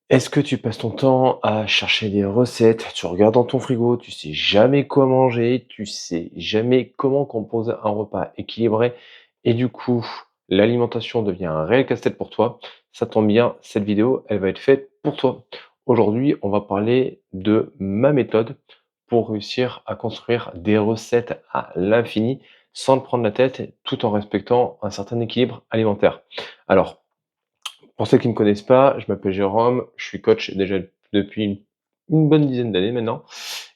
Est-ce que tu passes ton temps à chercher des recettes? Tu regardes dans ton frigo, tu sais jamais quoi manger, tu sais jamais comment composer un repas équilibré et du coup, l'alimentation devient un réel casse-tête pour toi. Ça tombe bien, cette vidéo, elle va être faite pour toi. Aujourd'hui, on va parler de ma méthode pour réussir à construire des recettes à l'infini sans te prendre la tête, tout en respectant un certain équilibre alimentaire. Alors, pour ceux qui ne me connaissent pas, je m'appelle Jérôme, je suis coach déjà depuis une bonne dizaine d'années maintenant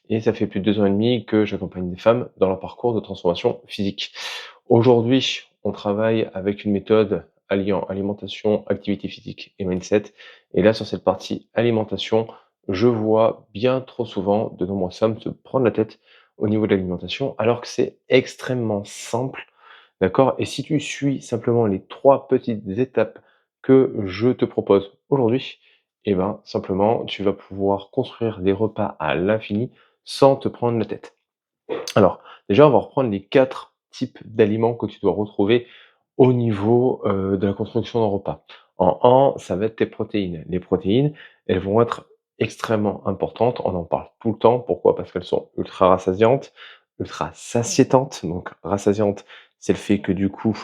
et ça fait plus de 2 ans et demi que j'accompagne des femmes dans leur parcours de transformation physique. Aujourd'hui, on travaille avec une méthode alliant alimentation, activité physique et mindset et là, sur cette partie alimentation, je vois bien trop souvent de nombreuses femmes se prendre la tête au niveau de l'alimentation alors que c'est extrêmement simple. D'accord? Et si tu suis simplement les 3 petites étapes que je te propose aujourd'hui, et ben, simplement, tu vas pouvoir construire des repas à l'infini sans te prendre la tête. Alors, déjà, on va reprendre les 4 types d'aliments que tu dois retrouver au niveau, de la construction d'un repas. En 1, ça va être tes protéines. Les protéines, elles vont être extrêmement importantes. On en parle tout le temps. Pourquoi? Parce qu'elles sont ultra rassasiantes, ultra satiétantes. Donc rassasiantes, c'est le fait que du coup,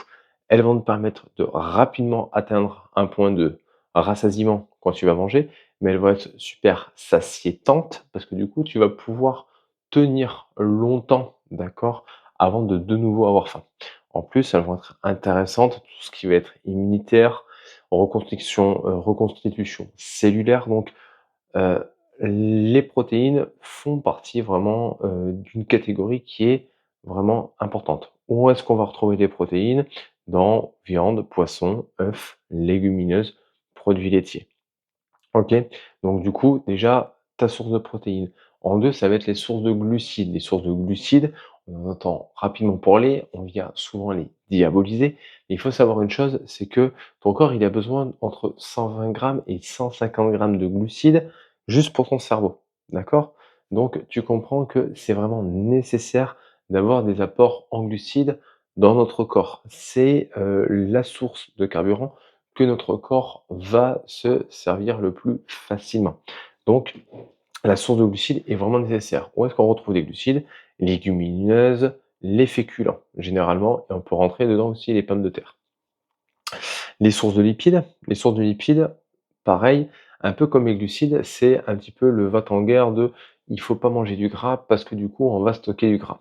elles vont te permettre de rapidement atteindre un point de rassasiement quand tu vas manger, mais elles vont être super satiétantes parce que du coup, tu vas pouvoir tenir longtemps, d'accord? Avant de nouveau avoir faim. En plus, elles vont être intéressantes, tout ce qui va être immunitaire, reconstitution cellulaire, donc heu, les protéines font partie vraiment, d'une catégorie qui est vraiment importante. Où est-ce qu'on va retrouver des protéines? Dans viande, poisson, œufs, légumineuses, produits laitiers. OK? Donc du coup, déjà, ta source de protéines. En 2, ça va être les sources de glucides. Les sources de glucides, on en entend rapidement parler, on vient souvent les diaboliser. Mais il faut savoir une chose, c'est que ton corps, il a besoin entre 120 grammes et 150 grammes de glucides juste pour ton cerveau. D'accord? Donc tu comprends que c'est vraiment nécessaire d'avoir des apports en glucides dans notre corps. C'est, la source de carburant que notre corps va se servir le plus facilement. Donc, la source de glucides est vraiment nécessaire. Où est-ce qu'on retrouve des glucides? Légumineuses, les féculents, généralement, et on peut rentrer dedans aussi les pommes de terre. Les sources de lipides, pareil, un peu comme les glucides, c'est un petit peu le va-t-en-guerre de il faut pas manger du gras parce que du coup on va stocker du gras.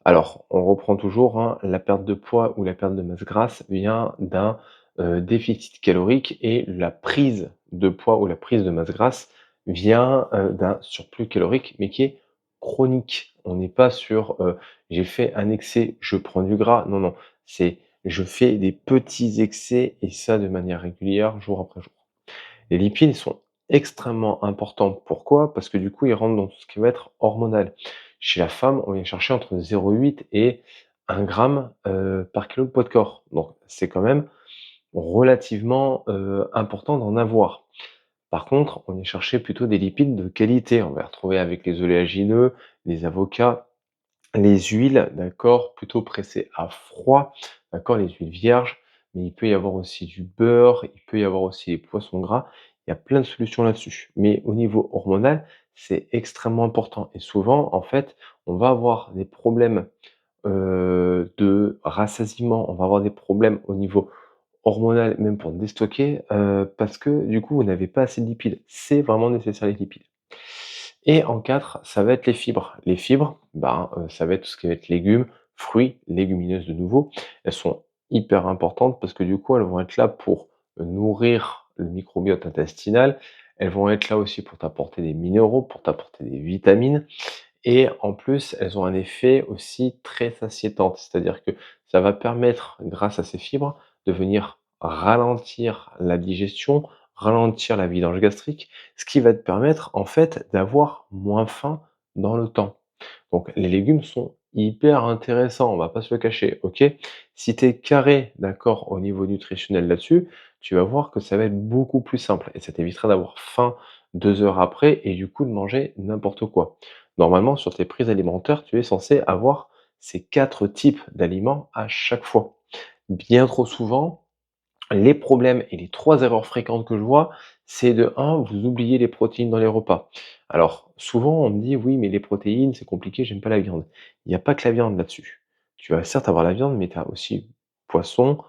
Alors, on reprend toujours, hein, la perte de poids ou la perte de masse grasse vient d'un déficit calorique et la prise de poids ou la prise de masse grasse vient d'un surplus calorique, mais qui est chronique. On n'est pas sur j'ai fait un excès, je prends du gras. Non, non, c'est je fais des petits excès et ça de manière régulière, jour après jour. Les lipides sont extrêmement importants. Pourquoi? Parce que du coup, ils rentrent dans tout ce qui va être hormonal. Chez la femme, on vient chercher entre 0,8 et 1 gramme par kilo de poids de corps. Donc c'est quand même relativement, important d'en avoir. Par contre, on vient chercher plutôt des lipides de qualité. On va les retrouver avec les oléagineux, les avocats, les huiles, d'accord, plutôt pressées à froid, d'accord, les huiles vierges, mais il peut y avoir aussi du beurre, il peut y avoir aussi les poissons gras. Il y a plein de solutions là-dessus. Mais au niveau hormonal, c'est extrêmement important et souvent, en fait, on va avoir des problèmes, de rassasiement, on va avoir des problèmes au niveau hormonal, même pour déstocker, parce que du coup, vous n'avez pas assez de lipides. C'est vraiment nécessaire les lipides. Et en 4, ça va être les fibres. Les fibres, ben, ça va être tout ce qui va être légumes, fruits, légumineuses de nouveau. Elles sont hyper importantes parce que du coup, elles vont être là pour nourrir le microbiote intestinal. Elles vont être là aussi pour t'apporter des minéraux, pour t'apporter des vitamines et en plus, elles ont un effet aussi très satiétant. C'est-à-dire que ça va permettre, grâce à ces fibres, de venir ralentir la digestion, ralentir la vidange gastrique, ce qui va te permettre, en fait, d'avoir moins faim dans le temps. Donc les légumes sont hyper intéressants, on va pas se le cacher, OK? Si tu es carré, d'accord, au niveau nutritionnel là-dessus, tu vas voir que ça va être beaucoup plus simple et ça t'évitera d'avoir faim 2 heures après et du coup de manger n'importe quoi. Normalement, sur tes prises alimentaires, tu es censé avoir ces 4 types d'aliments à chaque fois. Bien trop souvent, les problèmes et les 3 erreurs fréquentes que je vois, c'est de un, vous oubliez les protéines dans les repas. Alors, souvent, on me dit: «Oui, mais les protéines, c'est compliqué, j'aime pas la viande». Il y a pas que la viande là-dessus. Tu vas certes avoir la viande, mais tu as aussi poisson,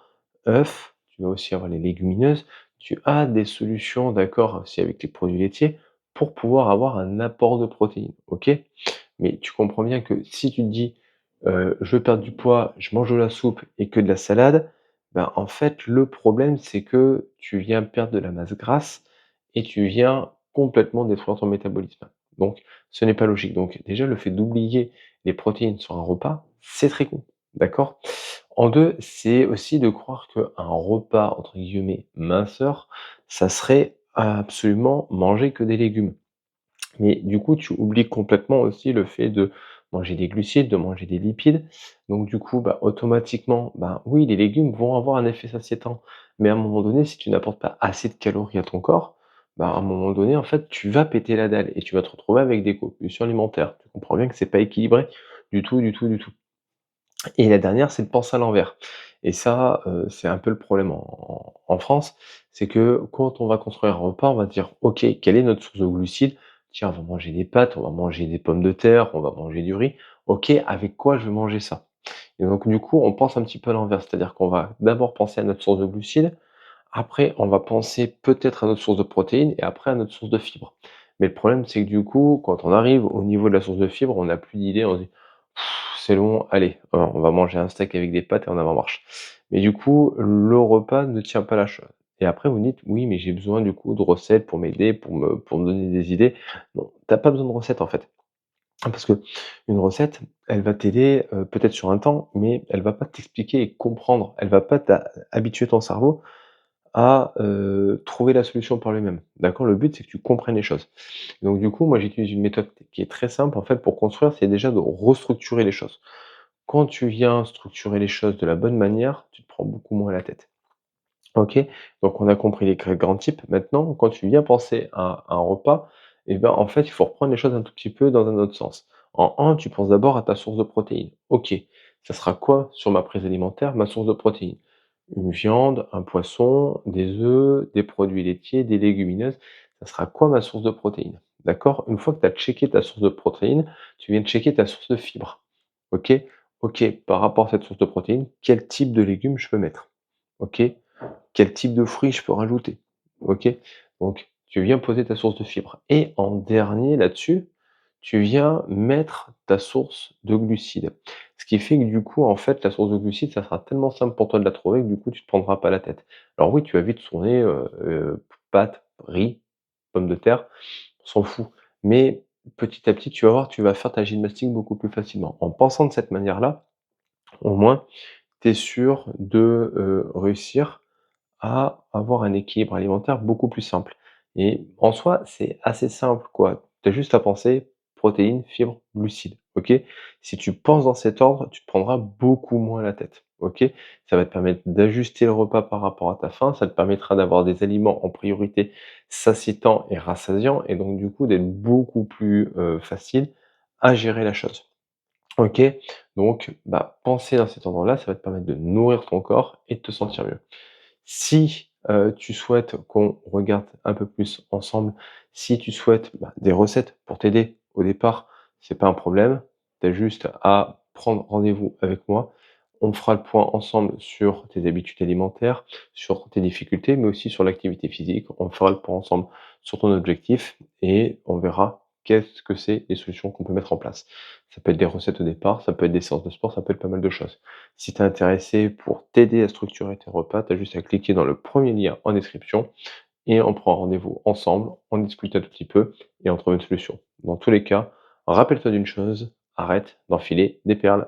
œufs, tu vas aussi avoir les légumineuses. Tu as des solutions, d'accord, aussi avec les produits laitiers, pour pouvoir avoir un apport de protéines, OK? Mais tu comprends bien que si tu te dis: «Je veux perdre du poids, je mange de la soupe et que de la salade», ben, en fait, le problème, c'est que tu viens perdre de la masse grasse et tu viens complètement détruire ton métabolisme. Donc ce n'est pas logique. Donc déjà, le fait d'oublier les protéines sur un repas, c'est très con, d'accord? En 2, c'est aussi de croire qu'un repas, entre guillemets, «minceur», ça serait absolument manger que des légumes. Mais du coup, tu oublies complètement aussi le fait de manger des glucides, de manger des lipides. Donc du coup, bah, automatiquement, bah, oui, les légumes vont avoir un effet satiétant. Mais à un moment donné, si tu n'apportes pas assez de calories à ton corps, bah, à un moment donné, en fait, tu vas péter la dalle et tu vas te retrouver avec des compulsions alimentaires. Tu comprends bien que c'est pas équilibré du tout, du tout, du tout. Et la dernière, c'est de penser à l'envers. Et ça, c'est un peu le problème en France, c'est que quand on va construire un repas, on va dire: «OK, quelle est notre source de glucides? Tiens, on va manger des pâtes, on va manger des pommes de terre, on va manger du riz. OK, avec quoi je vais manger ça?» Et donc du coup, on pense un petit peu à l'envers, c'est-à-dire qu'on va d'abord penser à notre source de glucides, après on va penser peut-être à notre source de protéines et après à notre source de fibres. Mais le problème, c'est que du coup, quand on arrive au niveau de la source de fibres, on n'a plus d'idée, on se dit: «C'est long, allez, on va manger un steak avec des pâtes et on en marche». Mais du coup, le repas ne tient pas la chose. Et après vous me dites: «Oui, mais j'ai besoin du coup de recettes pour m'aider, pour me donner des idées». Non, tu as pas besoin de recettes en fait. Parce que une recette, elle va t'aider, peut-être sur un temps, mais elle va pas t'expliquer et comprendre. Elle va pas habituer ton cerveau à, trouver la solution par lui-même. D'accord? Le but, c'est que tu comprennes les choses. Donc du coup, moi, j'utilise une méthode qui est très simple, en fait, pour construire, c'est déjà de restructurer les choses. Quand tu viens structurer les choses de la bonne manière, tu te prends beaucoup moins la tête. OK? Donc on a compris les grands types. Maintenant, quand tu viens penser à un repas, et ben, en fait, il faut reprendre les choses un tout petit peu dans un autre sens. En un, tu penses d'abord à ta source de protéines. OK, ça sera quoi sur ma prise alimentaire, ma source de protéines? Une viande, un poisson, des œufs, des produits laitiers, des légumineuses. Ça sera quoi ma source de protéines? D'accord? Une fois que tu as checké ta source de protéines, tu viens de checker ta source de fibres. OK? OK, par rapport à cette source de protéines, quel type de légumes je peux mettre? OK? Quel type de fruits je peux rajouter? OK? Donc tu viens poser ta source de fibres et en dernier là-dessus, tu viens mettre ta source de glucides. Ce qui fait que du coup, en fait, la source de glucides, ça sera tellement simple pour toi de la trouver que du coup, tu te prendras pas la tête. Alors oui, tu vas vite tourner, pâtes, riz, pommes de terre, on s'en fout. Mais petit à petit, tu vas voir, tu vas faire ta gymnastique beaucoup plus facilement. En pensant de cette manière-là, au moins, tu es sûr de, réussir à avoir un équilibre alimentaire beaucoup plus simple et en soi, c'est assez simple, quoi. Tu as juste à penser protéines, fibres, glucides, OK? Si tu penses dans cet ordre, tu te prendras beaucoup moins la tête, OK? Ça va te permettre d'ajuster le repas par rapport à ta faim, ça te permettra d'avoir des aliments en priorité satiétants et rassasiants et donc du coup d'être beaucoup plus, facile à gérer la chose. OK? Donc bah, penser dans cet ordre-là, ça va te permettre de nourrir ton corps et de te sentir mieux. Si, tu souhaites qu'on regarde un peu plus ensemble, si tu souhaites, bah, des recettes pour t'aider au départ, c'est pas un problème. Tu as juste à prendre rendez-vous avec moi. On fera le point ensemble sur tes habitudes alimentaires, sur tes difficultés, mais aussi sur l'activité physique. On fera le point ensemble sur ton objectif et on verra qu'est-ce que c'est les solutions qu'on peut mettre en place. Ça peut être des recettes au départ, ça peut être des séances de sport, ça peut être pas mal de choses. Si tu es intéressé pour t'aider à structurer tes repas, tu as juste à cliquer dans le premier lien en description et on prend rendez-vous ensemble, on discute un tout petit peu et on trouve une solution. Dans tous les cas, rappelle-toi d'une chose, arrête d'enfiler des perles.